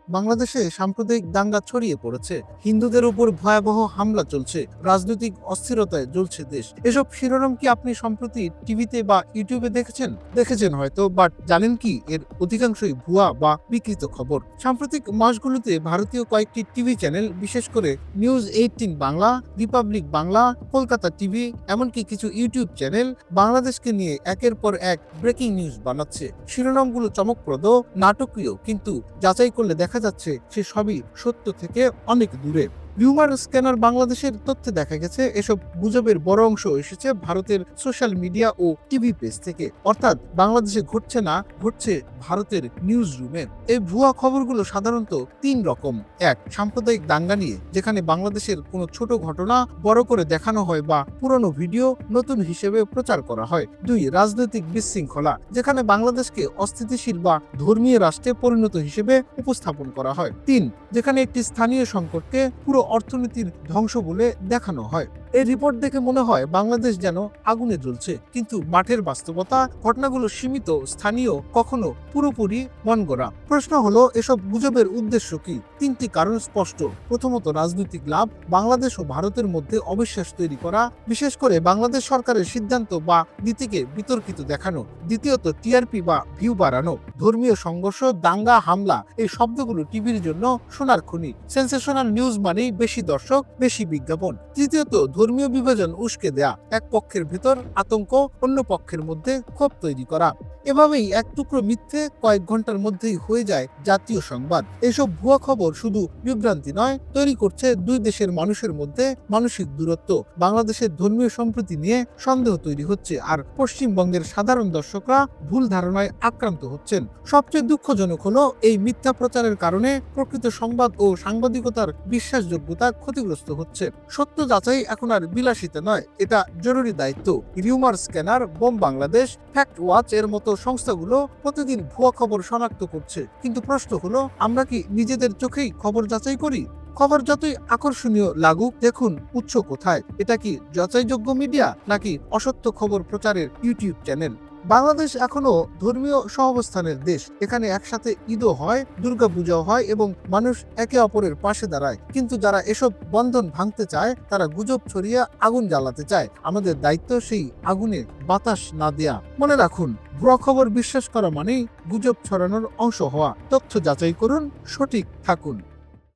বাংলাদেশে সাম্প্রদায়িক দাঙ্গা ছড়িয়ে পড়েছে, হিন্দুদের উপর ভয়াবহ হামলা চলছে, রাজনৈতিক অস্থিরতায় জ্বলছে দেশ। এসব শিরোনাম কি আপনি সম্প্রতি টিভিতে বা ইউটিউবে দেখেছেন হয়তো, বাট জানেন কি এর অধিকাংশই ভুয়া বা বিকৃত খবর। সাম্প্রতিক মাসগুলোতে ভারতীয় কয়েকটি টিভি চ্যানেল, বিশেষ করে news 18 Bangla, Republic Bangla, Kolkata TV, এমনকি কিছু ইউটিউব চ্যানেল বাংলাদেশকে নিয়ে একের পর এক ব্রেকিং নিউজ বানাচ্ছে। শিরোনামগুলো চমকপ্রদ, নাটকীয়, কিন্তু যাচাই করলে দেখা যাচ্ছে সে সবই সত্য থেকে অনেক দূরে। রিউমার স্ক্যানার বাংলাদেশের তথ্যে দেখা গেছে এসব গুজবের বড় অংশ এসেছে ভারতের সোশ্যাল মিডিয়া ও টিভি পেজ থেকে, অর্থাৎ বাংলাদেশে ঘটছে না, ঘটছে ভারতের নিউজ রুমে। এই ভুয়া খবরগুলো সাধারণত তিন রকম। এক, সাম্প্রদায়িক দাঙ্গা নিয়ে, যেখানে বাংলাদেশের কোনো ছোট ঘটনা বড় করে দেখানো হয় বা পুরনো ভিডিও নতুন হিসেবে প্রচার করা হয়। দুই, রাজনৈতিক বিশৃঙ্খলা, যেখানে বাংলাদেশকে অস্থিতিশীল বা ধর্মীয় রাষ্ট্রে পরিণত হিসেবে উপস্থাপন করা হয়। তিন, যেখানে একটি স্থানীয় সংকটকে পুরো অর্থনীতির ধ্বংস বলে দেখানো হয়। এই রিপোর্ট দেখে মনে হয় বাংলাদেশ যেন আগুনে জ্বলছে, কিন্তু মাঠের বাস্তবতা, ঘটনাগুলো সীমিত, স্থানীয়, কখনো পুরোপুরি মনগড়া। প্রশ্ন হলো, এসব গুজবের উদ্দেশ্য কি? তিনটি কারণ স্পষ্ট। প্রথমত, রাজনৈতিক লাভ, বাংলাদেশ ও ভারতের মধ্যে অবিশ্বাস তৈরি করা, বিশেষ করে বাংলাদেশ সরকারের সিদ্ধান্ত বা নীতিকে বিতর্কিত দেখানো। দ্বিতীয়ত, টিআরপি বা ভিউ বাড়ানো। ধর্মীয় সংঘর্ষ, দাঙ্গা, হামলা, এই শব্দগুলো টিভির জন্য সোনার খনি। সেন্সেশনাল নিউজ মানেই বেশি দর্শক, বেশি বিজ্ঞাপন। তৃতীয়ত, ধর্মীয় বিভাজন উস্কে দেয়া, এক পক্ষের ভেতর আতঙ্ক, অন্য পক্ষের মধ্যে ক্ষোভ তৈরি করা। এভাবেই এক টুকরো মিথ্যে কয়েক ঘন্টার মধ্যেই হয়ে যায় জাতীয় সংবাদ। এসব ভুয়া খবর শুধু বিভ্রান্তি নয়, তৈরি করছে দুই দেশের মানুষের মধ্যে মানসিক দূরত্ব। বাংলাদেশের ধর্মীয় সম্প্রীতি নিয়ে সন্দেহ তৈরি হচ্ছে, আর পশ্চিমবঙ্গের সাধারণ দর্শকরা ভুল ধারণায় আক্রান্ত হচ্ছেন। সবচেয়ে দুঃখজনক হলো, এই মিথ্যা প্রচারের কারণে প্রকৃত সংবাদ ও সাংবাদিকতার বিশ্বাসযোগ্যতা ক্ষতিগ্রস্ত হচ্ছে। সত্য যাচাই এখন আর বিলাসিতা নয়, এটা জরুরি দায়িত্ব। Rumour scanner, bomb Bangladesh, fact watch এর মতো সংস্থাগুলো প্রতিদিন ভুয়া খবর শনাক্ত করছে, কিন্তু প্রশ্ন হলো, আমরা কি নিজেদের চোখেই খবর যাচাই করি? খবর যতই আকর্ষণীয় লাগুক, দেখুন উৎস কোথায়। এটা কি যাচাইযোগ্য মিডিয়া, নাকি অসত্য খবর প্রচারের ইউটিউব চ্যানেল? বাংলাদেশ এখনো ধর্মীয় সহাবস্থানের দেশ। এখানে একসাথে ঈদও হয়, দুর্গাপূজাও হয় এবং মানুষ একে অপরের পাশে দাঁড়ায়। কিন্তু যারা এসব বন্ধন ভাঙতে চায়, তারা গুজব ছড়িয়ে আগুন জ্বালাতে চায়। আমাদের দায়িত্ব সেই আগুনে বাতাস না দেয়া। মনে রাখুন, ভুয়া খবর বিশ্বাস করা মানেই গুজব ছড়ানোর অংশ হওয়া। তথ্য যাচাই করুন, সঠিক থাকুন।